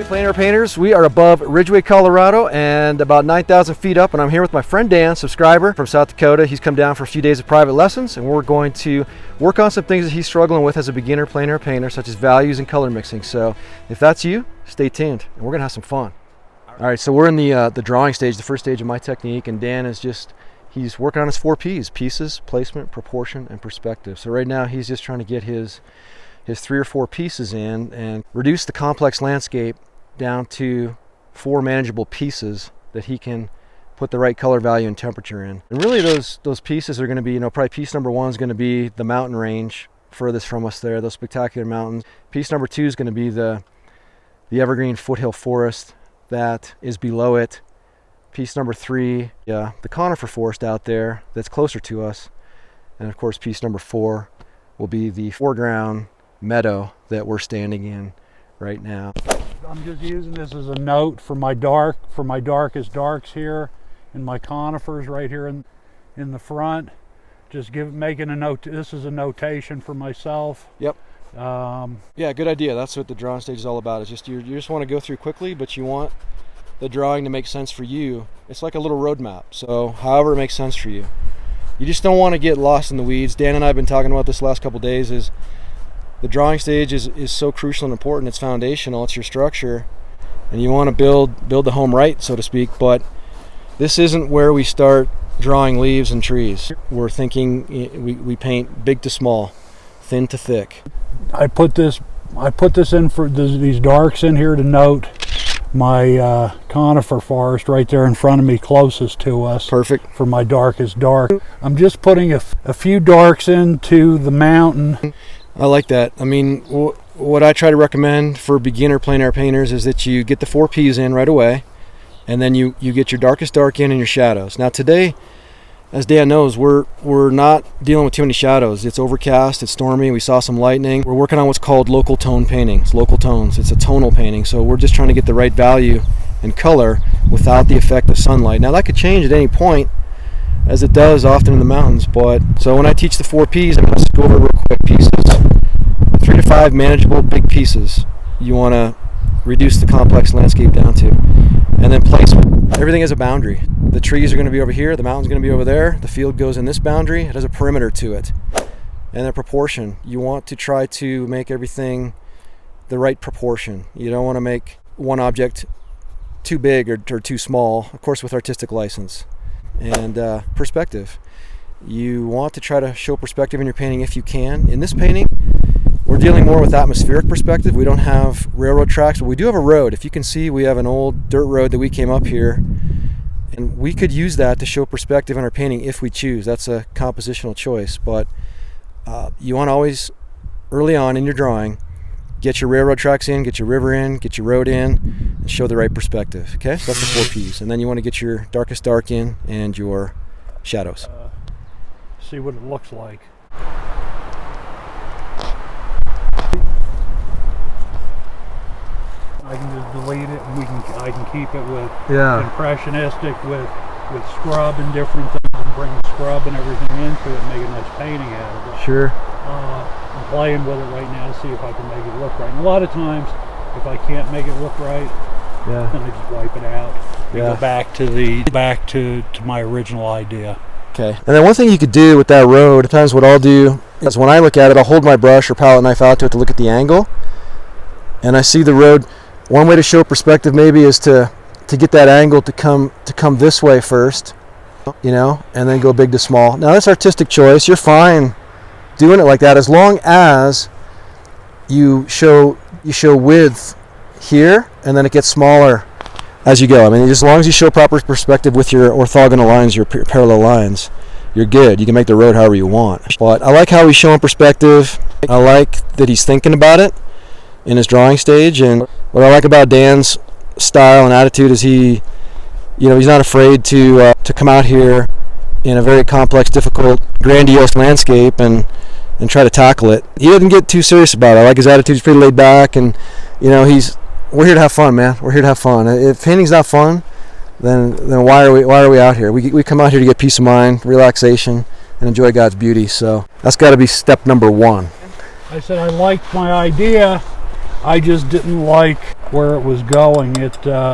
Hey Plein Air Painters, we are above Ridgeway, Colorado and about 9,000 feet up, and I'm here with my friend Dan, subscriber from South Dakota. He's come down for a few days of private lessons, and we're going to work on some things that he's struggling with as a beginner plein air painter, such as values and color mixing. So if that's you, stay tuned and we're gonna have some fun. All right, so we're in the drawing stage, the first stage of my technique, and Dan is he's working on his 4 P's: pieces, placement, proportion, and perspective. So right now he's just trying to get his 3 or 4 pieces in and reduce the complex landscape down to 4 manageable pieces that he can put the right color value and temperature in. And really those pieces are going to be, probably piece number 1 is going to be the mountain range furthest from us there, those spectacular mountains. Piece number 2 is going to be the evergreen foothill forest that is below it. Piece number 3, the conifer forest out there that's closer to us. And of course piece number 4 will be the foreground meadow that we're standing in right now. I'm just using this as a note for my darkest darks here, and my conifers right here in the front. Just making a note. This is a notation for myself. Yep. Yeah, good idea. That's what the drawing stage is all about. It's just you just want to go through quickly, but you want the drawing to make sense for you. It's like a little roadmap. So however it makes sense for you. You just don't want to get lost in the weeds. Dan and I have been talking about this the last couple of days. Is the drawing stage is so crucial and important. It's foundational. It's your structure, and you want to build the home right, so to speak. But this isn't where we start drawing leaves and trees. We're thinking we paint big to small, thin to thick. I put this in for these darks in here to note my conifer forest right there in front of me, closest to us. Perfect. For my darkest dark. I'm just putting a few darks into the mountain. I like that. I mean, what I try to recommend for beginner plein air painters is that you get the 4 P's in right away, and then you get your darkest dark in and your shadows. Now today, as Dan knows, we're not dealing with too many shadows. It's overcast, it's stormy, we saw some lightning. We're working on what's called local tone painting. It's local tones. It's a tonal painting. So we're just trying to get the right value and color without the effect of sunlight. Now that could change at any point, as it does often in the mountains. But so when I teach the 4 P's, I'm going to go over real quick. Pieces, 3 to 5 manageable big pieces you want to reduce the complex landscape down to. And then placement. Everything has a boundary. The trees are going to be over here, the mountain's going to be over there, the field goes in this boundary, it has a perimeter to it. And then proportion. You want to try to make everything the right proportion. You don't want to make one object too big or too small, of course with artistic license. And perspective. You want to try to show perspective in your painting if you can. In this painting, we're dealing more with atmospheric perspective. We don't have railroad tracks, but we do have a road. If you can see, we have an old dirt road that we came up here, and we could use that to show perspective in our painting if we choose. That's a compositional choice, but you want to always, early on in your drawing, get your railroad tracks in, get your river in, get your road in, and show the right perspective. Okay, so that's the 4 P's. And then you want to get your darkest dark in and your shadows. See what it looks like. I can just delete it, and I can keep it with impressionistic with scrub and different things, and bring scrub and everything into it and make a nice painting out of it. Sure. I'm playing with it right now to see if I can make it look right. And a lot of times, if I can't make it look right, then I just wipe it out and go back to my original idea. Okay. And then one thing you could do with that road, sometimes what I'll do is when I look at it, I'll hold my brush or palette knife out to it to look at the angle, and I see the road. One way to show perspective maybe is to get that angle to come this way first, and then go big to small. Now that's artistic choice. You're fine doing it like that as long as you show width here, and then it gets smaller as you go. I mean, as long as you show proper perspective with your orthogonal lines, your parallel lines, you're good. You can make the road however you want. But I like how he's showing perspective. I like that he's thinking about it in his drawing stage. And what I like about Dan's style and attitude is he's not afraid to come out here in a very complex, difficult, grandiose landscape and try to tackle it. He doesn't get too serious about it. I like his attitude. He's pretty laid back, and we're here to have fun, man. We're here to have fun. If painting's not fun, then why are we out here? We come out here to get peace of mind, relaxation, and enjoy God's beauty. So that's got to be step number 1. I said I liked my idea. I just didn't like where it was going. I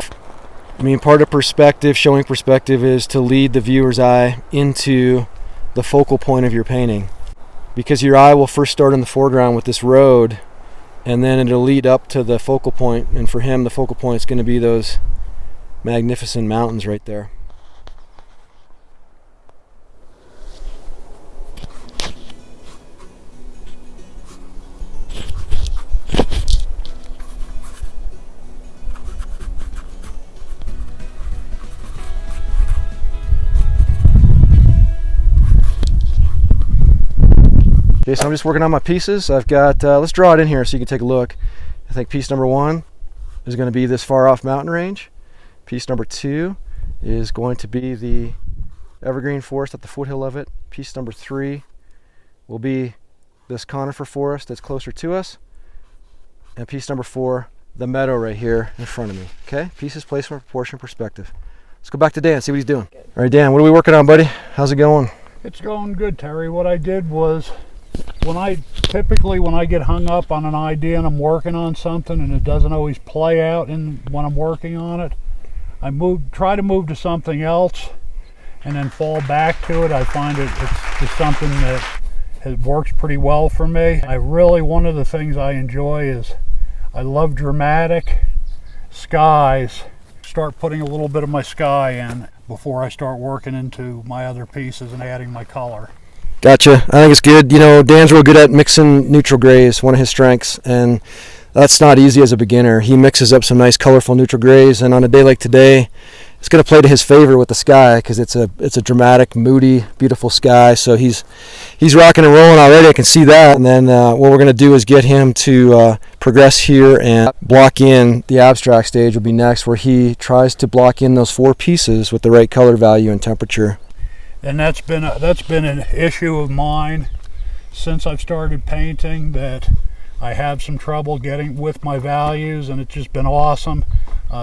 mean, part of perspective, showing perspective, is to lead the viewer's eye into the focal point of your painting, because your eye will first start in the foreground with this road, and then it'll lead up to the focal point, and for him the focal point is going to be those magnificent mountains right there. Okay, so I'm just working on my pieces. I've got, let's draw it in here so you can take a look. I think piece number 1 is going to be this far off mountain range. Piece number 2 is going to be the evergreen forest at the foothill of it. Piece number 3 will be this conifer forest that's closer to us. And piece number 4, the meadow right here in front of me. Okay, pieces, placement, proportion, perspective. Let's go back to Dan, see what he's doing. All right, Dan, what are we working on, buddy? How's it going? It's going good, Terry. What I did was, when I get hung up on an idea and I'm working on something and it doesn't always play out when I'm working on it, I try to move to something else and then fall back to it. I find it's just something that works pretty well for me. One of the things I enjoy is I love dramatic skies. Start putting a little bit of my sky in before I start working into my other pieces and adding my color. Gotcha. I think it's good. You know, Dan's real good at mixing neutral grays, one of his strengths, and that's not easy as a beginner. He mixes up some nice colorful neutral grays, and on a day like today, it's going to play to his favor with the sky, because it's a dramatic, moody, beautiful sky. So he's rocking and rolling already. I can see that. And then what we're going to do is get him to progress here and block in the abstract stage. Will be next, where he tries to block in those 4 pieces with the right color value and temperature. And that's been an issue of mine since I've started painting, that I have some trouble getting with my values, and it's just been awesome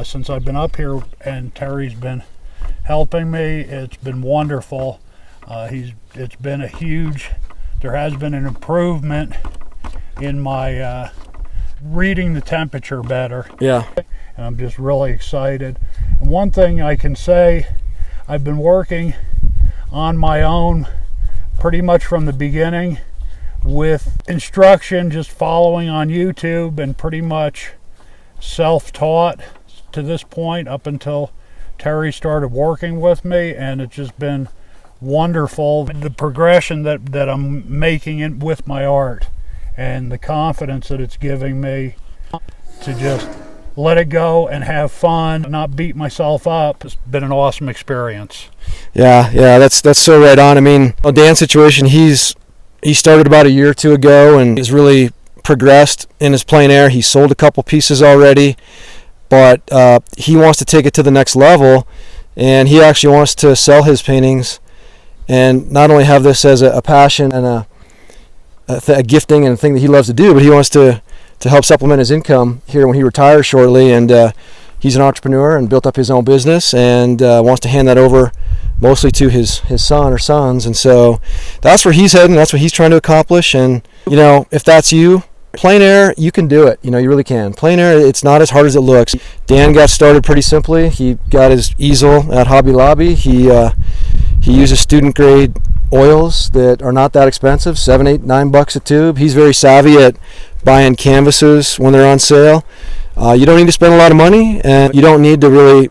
since I've been up here, and Terry's been helping me. It's been wonderful. It's been there has been an improvement in my reading the temperature better. Yeah. And I'm just really excited. And one thing I can say, I've been working on my own pretty much from the beginning, with instruction, just following on YouTube, and pretty much self-taught to this point up until Terry started working with me, and it's just been wonderful, the progression that I'm making with my art, and the confidence that it's giving me to just let it go and have fun, not beat myself up. It's been an awesome experience. Yeah, that's so right on. I mean, Dan's situation, he started about a year or 2 ago and has really progressed in his plein air. He sold a couple pieces already, but he wants to take it to the next level, and he actually wants to sell his paintings and not only have this as a passion and a gifting and a thing that he loves to do, but he wants to help supplement his income here when he retires shortly. And he's an entrepreneur and built up his own business, and wants to hand that over mostly to his son or sons. And so that's where he's heading. That's what he's trying to accomplish. And, you know, if that's you, plein air, you can do it. You know, you really can. Plein air, it's not as hard as it looks. Dan got started pretty simply. He got his easel at Hobby Lobby. He uses student grade oils that are not that expensive, $7, $8, $9 a tube. He's very savvy at buying canvases when they're on sale. You don't need to spend a lot of money, and you don't need to really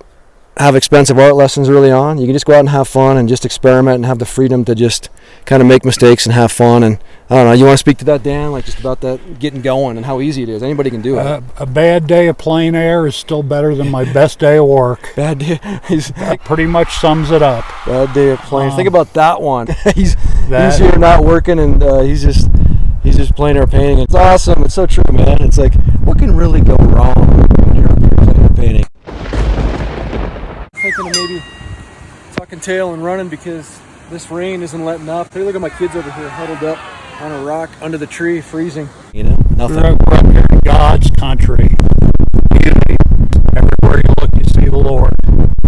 have expensive art lessons early on. You can just go out and have fun and just experiment and have the freedom to just kind of make mistakes and have fun. And I don't know, you want to speak to that, Dan, like just about that getting going and how easy it is? Anybody can do it. A bad day of plein air is still better than my best day of work. Bad day. That pretty much sums it up. Bad day of plein. Think about that one. he's here not working, and he's just plein air painting. It's awesome. It's so true, man. It's like, what can really go wrong when you're up here plein air painting? Thinking of maybe tucking tail and running because this rain isn't letting up. Hey, look at my kids over here huddled up on a rock under the tree, freezing. You know, nothing. We're up here in God's country. Beauty. Everywhere you look, you see the Lord.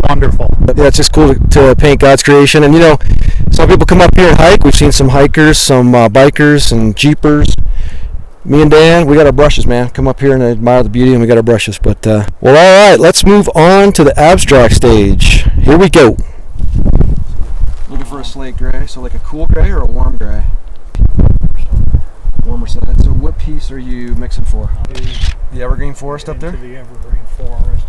Wonderful. Yeah, it's just cool to paint God's creation. And you know, some people come up here and hike. We've seen some hikers, some bikers and jeepers. Me and Dan, we got our brushes, man. Come up here and admire the beauty, and we got our brushes. But, well, all right, let's move on to the abstract stage. Here we go. Looking for a slate gray, so like a cool gray or a warm gray? Warmer side. So what piece are you mixing for? The evergreen forest up there? The evergreen forest.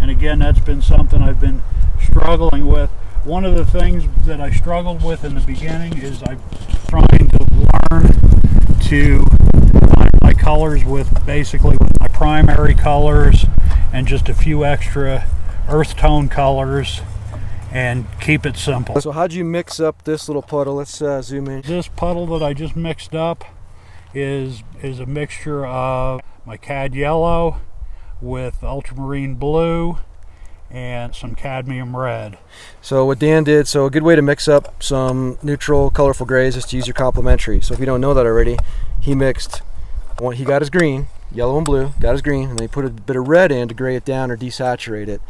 And again, that's been something I've been struggling with. One of the things that I struggled with in the beginning is I'm trying to learn to find my colors with my primary colors and just a few extra earth tone colors and keep it simple. So how'd you mix up this little puddle? Let's zoom in. This puddle that I just mixed up is a mixture of my cad yellow with ultramarine blue and some cadmium red. So what Dan did, so a good way to mix up some neutral colorful grays is to use your complementary. So if you don't know that already, he got his green, yellow and blue, got his green, and then he put a bit of red in to gray it down or desaturate it.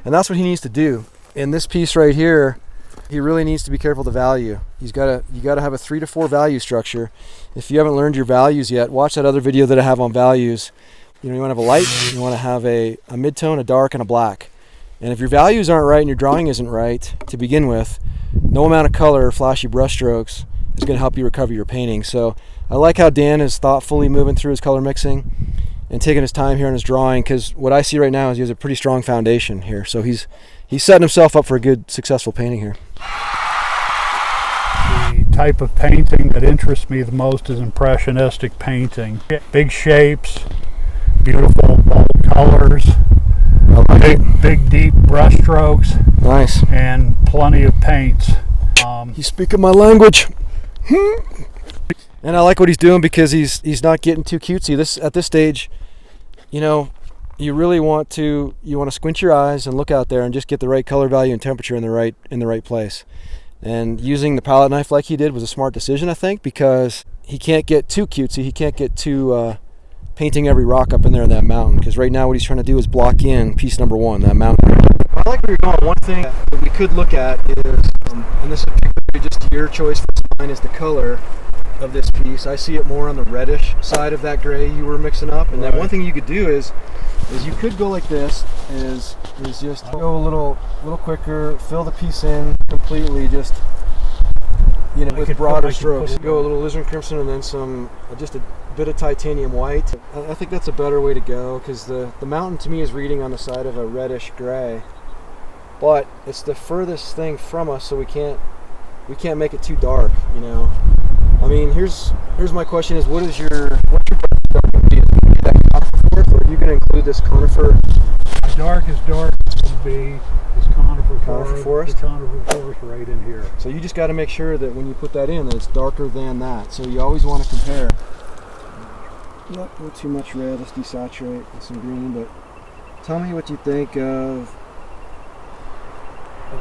And that's what he needs to do. In this piece right here, he really needs to be careful of the value. You got to have a 3 to 4 value structure. If you haven't learned your values yet, watch that other video that I have on values. You want to have a light, you want to have a mid-tone, a dark, and a black. And if your values aren't right and your drawing isn't right to begin with, no amount of color or flashy brush strokes is going to help you recover your painting. So I like how Dan is thoughtfully moving through his color mixing and taking his time here in his drawing, because what I see right now is he has a pretty strong foundation here. So he's setting himself up for a good, successful painting here. The type of painting that interests me the most is impressionistic painting. Big shapes, beautiful bold colors, big deep brush strokes. Nice. And plenty of paints. He's speaking my language. And I like what he's doing because he's not getting too cutesy. At this stage, you really want to squint your eyes and look out there and just get the right color value and temperature in the right place. And using the palette knife like he did was a smart decision, I think, because he can't get too cutesy. He can't get too painting every rock up in there in that mountain, because right now what he's trying to do is block in piece number 1, that mountain. I like where you're going. One thing that we could look at is, and this is just your choice for mine, is the color of this piece. I see it more on the reddish side of that gray you were mixing up, and then one thing you could do is you could go like this, is just go a little quicker, fill the piece in completely, just with broader strokes. Go a little alizarin crimson and then just a bit of titanium white. I think that's a better way to go, because the mountain to me is reading on the side of a reddish gray, but it's the furthest thing from us, so we can't make it too dark. I mean, here's my question: is what's your dark going to be? Is it going to be that conifer forest, or are you going to include this conifer? As dark would be this conifer forest. The conifer forest right in here. So you just got to make sure that when you put that in, that it's darker than that. So you always want to compare. Not too much red. Let's desaturate with some green. But tell me what you think of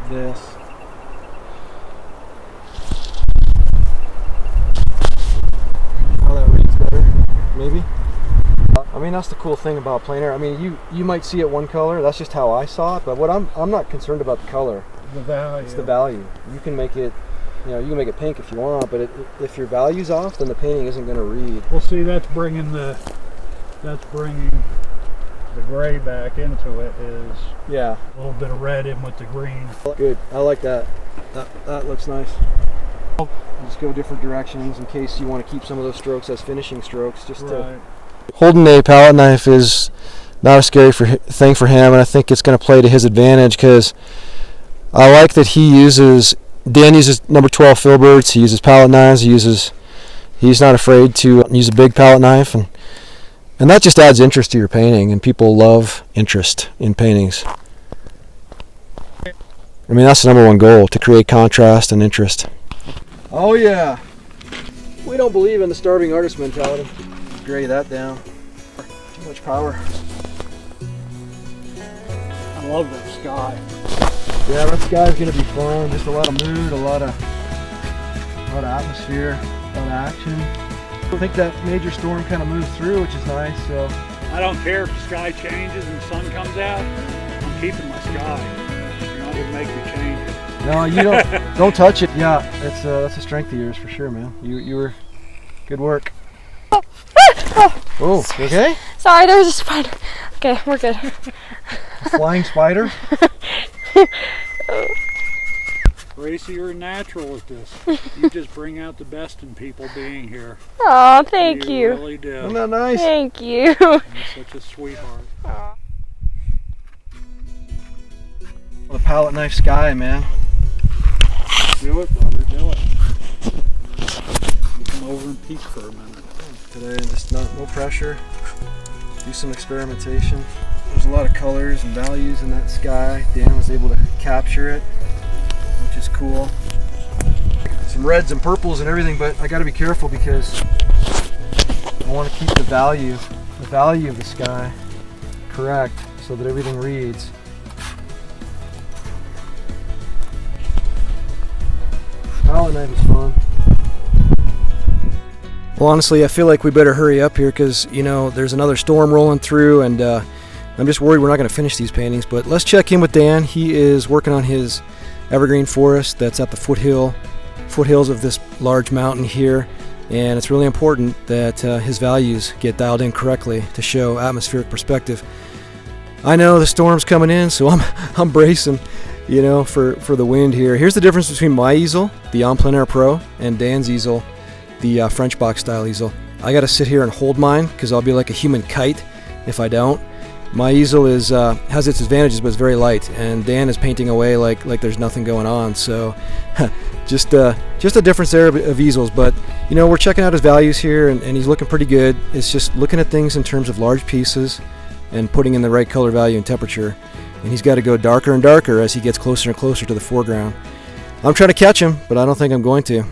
this. How that reads better, maybe. I mean, that's the cool thing about plein air. I mean, you might see it one color. That's just how I saw it. But what I'm not concerned about the color. The value. It's the value. You can make it. You can make it pink if you want, but if your value's off, then the painting isn't going to read. Well, see, that's bringing the gray back into it. Is a little bit of red in with the green. Good. I like that. That looks nice. Just go different directions in case you want to keep some of those strokes as finishing strokes. Holding a palette knife is not a scary thing for him, and I think it's going to play to his advantage, because I like that Dan uses number 12 filberts. He uses palette knives. He's not afraid to use a big palette knife, and that just adds interest to your painting, and people love interest in paintings. I mean, that's the number one goal, to create contrast and interest. Oh yeah, we don't believe in the starving artist mentality. Gray that down. Too much power. I love that sky. Yeah, that sky's gonna be fun. Just a lot of mood, a lot of atmosphere, a lot of action. I think that major storm kind of moved through, which is nice. So I don't care if the sky changes and the sun comes out. I'm keeping my sky. You're not gonna make me change it. No, you don't touch it. Yeah, that's a strength of yours for sure, man. You were good work. Oh, okay? Sorry, there was a spider. Okay, we're good. Flying spider? Gracie, you're a natural at this. You just bring out the best in people being here. Oh, thank You you. really do. Isn't that nice? Thank you. You're such a sweetheart. Aw. The palette knife sky, man. Do it, brother, do it. You come over and peek for a minute. Today, just no pressure. Do some experimentation. There's a lot of colors and values in that sky. Dan was able to capture it, which is cool. Some reds and purples and everything, but I got to be careful because I want to keep the value of the sky correct so that everything reads. Palette knife is fun. Well, honestly, I feel like we better hurry up here because, you know, there's another storm rolling through, and I'm just worried we're not going to finish these paintings. But let's check in with Dan. He is working on his evergreen forest that's at the foothills of this large mountain here, and it's really important that his values get dialed in correctly to show atmospheric perspective. I know the storm's coming in, so I'm bracing, you know, for the wind here. Here's the difference between my easel, the Plein Air Pro, and Dan's easel, the French box style easel. I got to sit here and hold mine because I'll be like a human kite if I don't. My easel has its advantages, but it's very light, and Dan is painting away like there's nothing going on. So just a difference there of easels. But you know, we're checking out his values here, and he's looking pretty good. It's just looking at things in terms of large pieces and putting in the right color value and temperature. And he's got to go darker and darker as he gets closer and closer to the foreground. I'm trying to catch him, but I don't think I'm going to.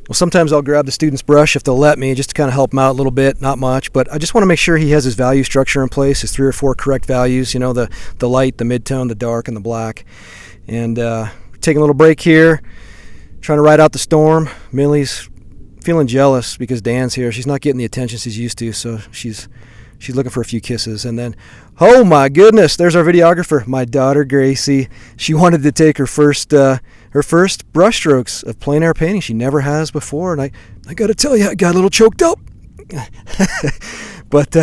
Well, sometimes I'll grab the student's brush if they'll let me, just to kind of help him out a little bit, not much, but I just want to make sure he has his value structure in place, his 3 or 4 correct values, you know, the light, the mid-tone, the dark, and the black. And taking a little break here, trying to ride out the storm. Millie's feeling jealous because Dan's here. She's not getting the attention she's used to, so she's looking for a few kisses. And then, oh my goodness, there's our videographer, my daughter Gracie. She wanted to take her first brushstrokes of plein air painting. She never has before, and I got to tell you, I got a little choked up. But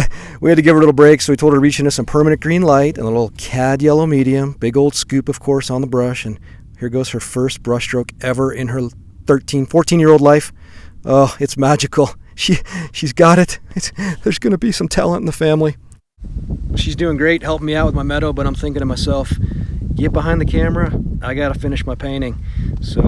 we had to give her a little break, so we told her to reach into some permanent green light and a little cad yellow medium, big old scoop, of course, on the brush. And here goes her first brushstroke ever in her 14-year-old life. Oh, it's magical. She's got it. There's going to be some talent in the family. She's doing great, helping me out with my meadow, but I'm thinking to myself, get behind the camera, I got to finish my painting. So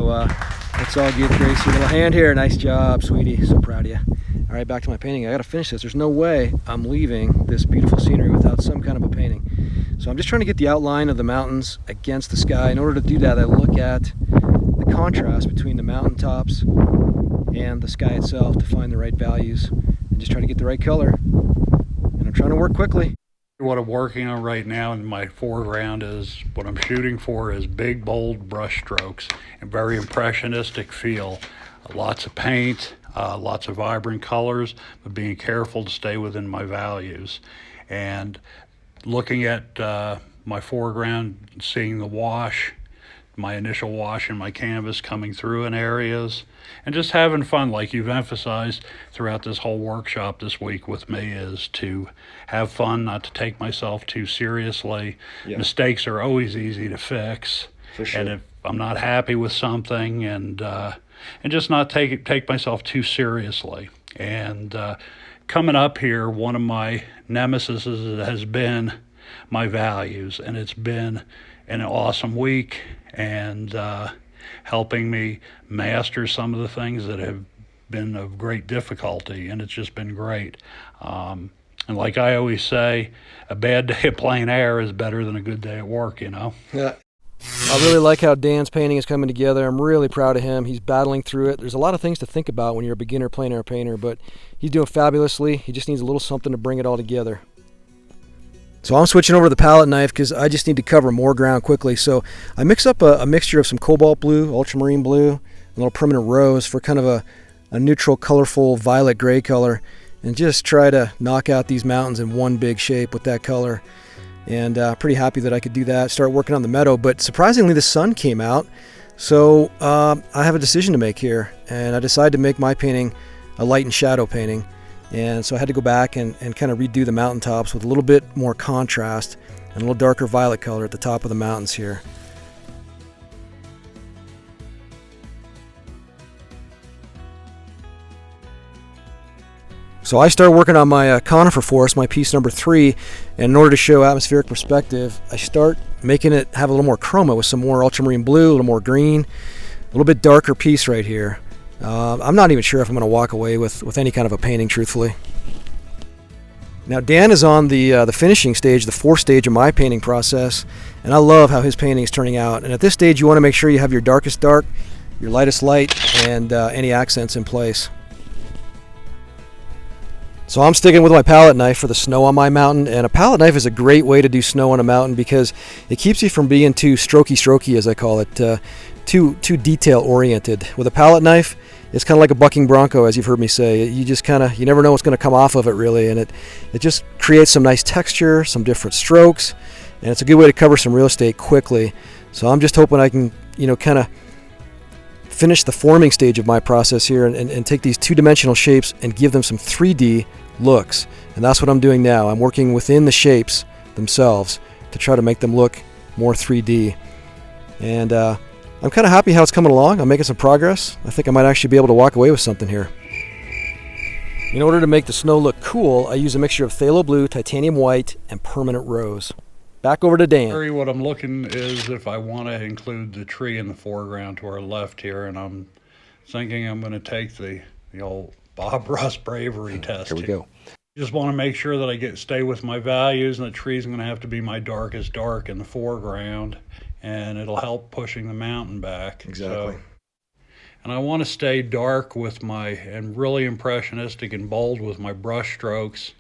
let's all give Gracie a little hand here. Nice job, sweetie. So proud of you. All right, back to my painting. I got to finish this. There's no way I'm leaving this beautiful scenery without some kind of a painting. So I'm just trying to get the outline of the mountains against the sky. In order to do that, I look at the contrast between the mountaintops and the sky itself to find the right values and just try to get the right color. And I'm trying to work quickly. What I'm working on right now in my foreground is, what I'm shooting for is big, bold brush strokes and very impressionistic feel. Lots of paint, lots of vibrant colors, but being careful to stay within my values. And looking at my foreground, seeing the wash, my initial wash in my canvas coming through in areas, and just having fun, like you've emphasized throughout this whole workshop this week with me, is to have fun, not to take myself too seriously. Yeah. Mistakes are always easy to fix. For sure. And if I'm not happy with something, and just not take myself too seriously. And coming up here, one of my nemesis has been my values, and it's been an awesome week, and helping me master some of the things that have been of great difficulty, and it's just been great. And like I always say, a bad day of plein air is better than a good day at work, you know? Yeah. I really like how Dan's painting is coming together. I'm really proud of him. He's battling through it. There's a lot of things to think about when you're a beginner plein air painter, but he's doing fabulously. He just needs a little something to bring it all together. So I'm switching over to the palette knife because I just need to cover more ground quickly. So I mix up a mixture of some cobalt blue, ultramarine blue, a little permanent rose for kind of a neutral, colorful violet gray color, and just try to knock out these mountains in one big shape with that color. And pretty happy that I could do that, start working on the meadow. But surprisingly, the sun came out. So I have a decision to make here, and I decided to make my painting a light and shadow painting. And so I had to go back and kind of redo the mountaintops with a little bit more contrast and a little darker violet color at the top of the mountains here. So I started working on my conifer forest, my piece number 3, and in order to show atmospheric perspective, I start making it have a little more chroma with some more ultramarine blue, a little more green, a little bit darker piece right here. I'm not even sure if I'm going to walk away with any kind of a painting, truthfully. Now Dan is on the finishing stage, the 4th stage of my painting process, and I love how his painting is turning out. And at this stage, you want to make sure you have your darkest dark, your lightest light, and any accents in place. So I'm sticking with my palette knife for the snow on my mountain, and a palette knife is a great way to do snow on a mountain because it keeps you from being too strokey as I call it, too detail oriented. With a palette knife, it's kind of like a bucking bronco, as you've heard me say. You just you never know what's going to come off of it really, and it just creates some nice texture, some different strokes, and it's a good way to cover some real estate quickly. So I'm just hoping I can, kind of finish the forming stage of my process here and take these 2-dimensional shapes and give them some 3D looks. And that's what I'm doing now. I'm working within the shapes themselves to try to make them look more 3D. And I'm kind of happy how it's coming along. I'm making some progress. I think I might actually be able to walk away with something here. In order to make the snow look cool, I use a mixture of phthalo blue, titanium white, and permanent rose. Back over to Dan. What I'm looking is if I want to include the tree in the foreground to our left here, and I'm thinking I'm going to take the old Bob Ross Bravery test. Here we go. Just want to make sure that I stay with my values, and the tree's going to have to be my darkest dark in the foreground, and it'll help pushing the mountain back. Exactly. And I want to stay dark and really impressionistic and bold with my brush strokes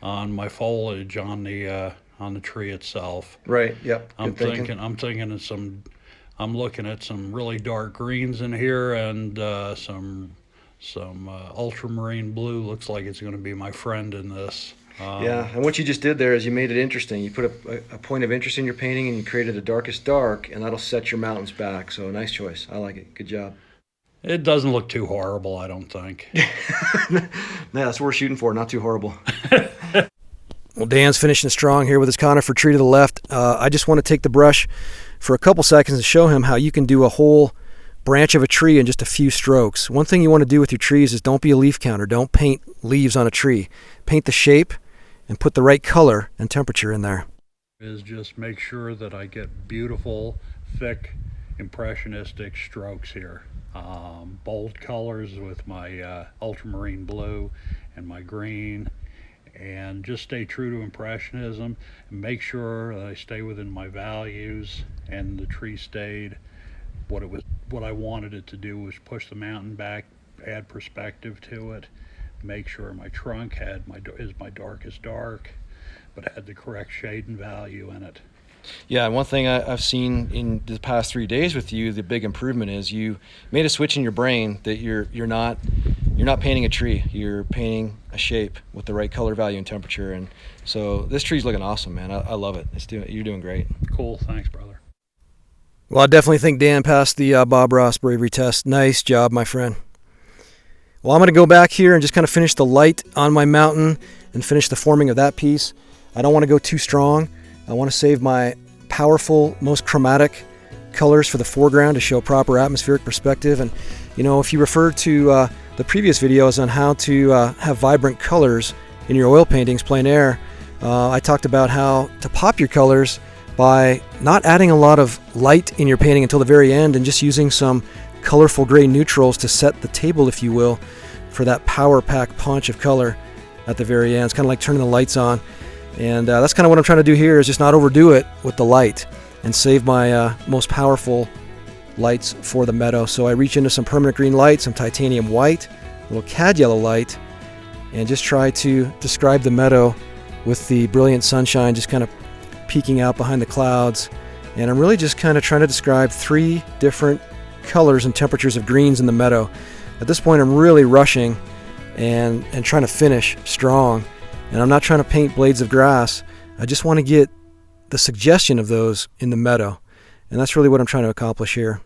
on my foliage on the tree itself. Right. Yep. I'm looking at some really dark greens in here, and some ultramarine blue looks like it's going to be my friend in this. Yeah, and what you just did there is you made it interesting. You put a point of interest in your painting, and you created a darkest dark, and that'll set your mountains back. So nice choice. I like it. Good job. It doesn't look too horrible, I don't think. Yeah, that's what we're shooting for. Not too horrible. Well, Dan's finishing strong here with his conifer tree to the left. I just want to take the brush for a couple seconds to show him how you can do a whole branch of a tree in just a few strokes. One thing you want to do with your trees is don't be a leaf counter. Don't paint leaves on a tree. Paint the shape and put the right color and temperature in there. Is just make sure that I get beautiful, thick, impressionistic strokes here. Bold colors with my ultramarine blue and my green, and just stay true to impressionism and make sure that I stay within my values, and the tree stayed what I wanted it to do was push the mountain back, add perspective to it, make sure my trunk is my darkest dark, but had the correct shade and value in it. Yeah, and one thing I've seen in the past 3 days with you, the big improvement is you made a switch in your brain that you're not painting a tree, you're painting a shape with the right color, value, and temperature. And so this tree's looking awesome, man. I love it. You're doing great. Cool, thanks, brother. Well, I definitely think Dan passed the Bob Ross Bravery test. Nice job, my friend. Well, I'm going to go back here and just kind of finish the light on my mountain and finish the forming of that piece. I don't want to go too strong. I want to save my powerful, most chromatic colors for the foreground to show proper atmospheric perspective. And, if you refer to the previous videos on how to have vibrant colors in your oil paintings, plein air, I talked about how to pop your colors by not adding a lot of light in your painting until the very end and just using some colorful gray neutrals to set the table, if you will, for that power pack punch of color at the very end. It's kind of like turning the lights on. And that's kind of what I'm trying to do here, is just not overdo it with the light and save my most powerful lights for the meadow. So I reach into some permanent green light, some titanium white, a little cad yellow light, and just try to describe the meadow with the brilliant sunshine just kind of peeking out behind the clouds. And I'm really just kind of trying to describe 3 different colors and temperatures of greens in the meadow. At this point, I'm really rushing and trying to finish strong. And I'm not trying to paint blades of grass. I just want to get the suggestion of those in the meadow. And that's really what I'm trying to accomplish here.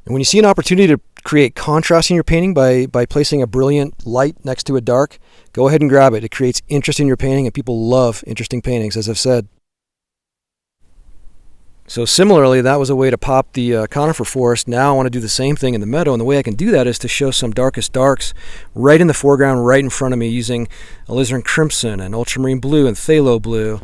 And when you see an opportunity to create contrast in your painting by placing a brilliant light next to a dark, go ahead and grab it. It creates interest in your painting, and people love interesting paintings, as I've said. So similarly, that was a way to pop the conifer forest. Now I want to do the same thing in the meadow, and the way I can do that is to show some darkest darks right in the foreground, right in front of me, using alizarin crimson and ultramarine blue and phthalo blue.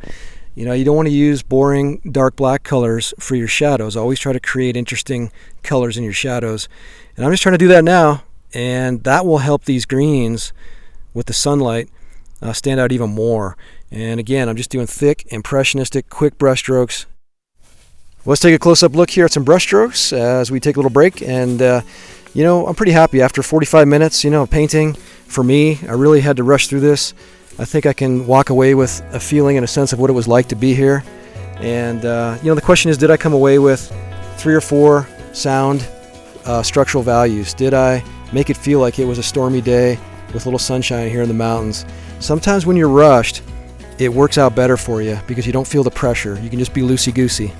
You know, you don't want to use boring dark black colors for your shadows. Always try to create interesting colors in your shadows. And I'm just trying to do that now, and that will help these greens with the sunlight stand out even more. And again, I'm just doing thick, impressionistic, quick brush strokes. Let's take a close-up look here at some brush strokes as we take a little break. And you know, I'm pretty happy after 45 minutes, you know, painting. For me, I really had to rush through this. I think I can walk away with a feeling and a sense of what it was like to be here. And you know, the question is, did I come away with 3 or 4 sound structural values? Did I make it feel like it was a stormy day with a little sunshine here in the mountains? Sometimes when you're rushed, it works out better for you because you don't feel the pressure. You can just be loosey-goosey.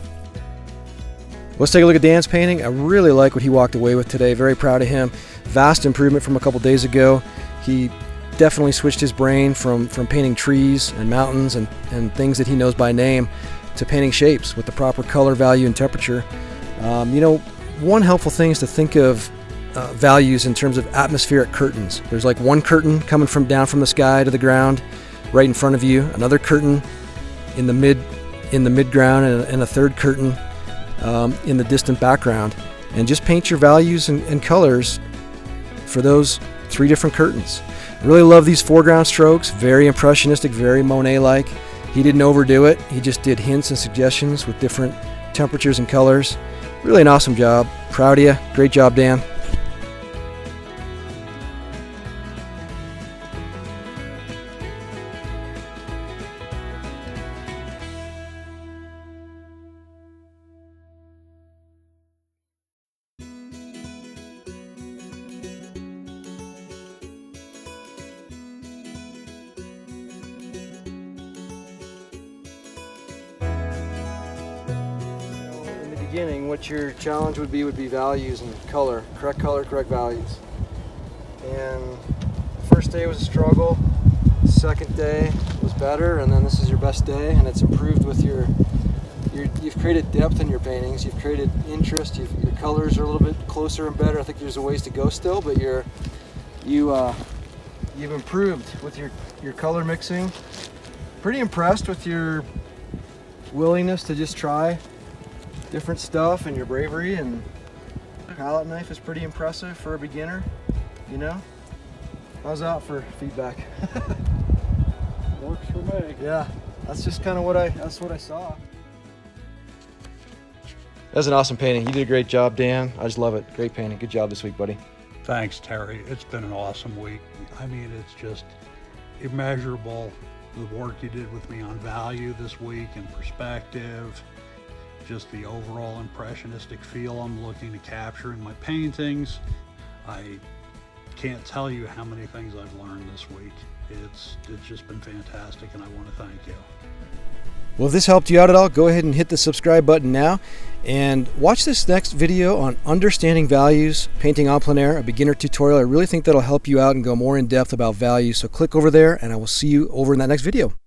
Let's take a look at Dan's painting. I really like what he walked away with today. Very proud of him. Vast improvement from a couple days ago. He definitely switched his brain from painting trees and mountains and things that he knows by name to painting shapes with the proper color, value, and temperature. You know, one helpful thing is to think of values in terms of atmospheric curtains. There's like one curtain coming down from the sky to the ground right in front of you, another curtain in the mid-ground, and a third curtain in the distant background, and just paint your values and colors for those 3 different curtains. I really love these foreground strokes, very impressionistic, very Monet-like. He didn't overdo it, he just did hints and suggestions with different temperatures and colors. Really an awesome job. Proud of you. Great job, Dan. Beginning, what your challenge would be values and color, correct values. And the first day was a struggle, the second day was better, and then this is your best day, and it's improved with you've created depth in your paintings, you've created interest, your colors are a little bit closer and better. I think there's a ways to go still, but you've improved with your color mixing. Pretty impressed with your willingness to just try different stuff, and your bravery, and palette knife is pretty impressive for a beginner, you know? How's that for feedback? Works for me. Yeah, that's just kind of what I saw. That's an awesome painting. You did a great job, Dan. I just love it. Great painting. Good job this week, buddy. Thanks, Terry. It's been an awesome week. I mean, it's just immeasurable, the work you did with me on value this week and perspective. Just the overall impressionistic feel I'm looking to capture in my paintings. I can't tell you how many things I've learned this week. It's just been fantastic, and I want to thank you. Well, if this helped you out at all, go ahead and hit the subscribe button now, and watch this next video on understanding values, painting en plein air, a beginner tutorial. I really think that'll help you out and go more in depth about values. So click over there, and I will see you over in that next video.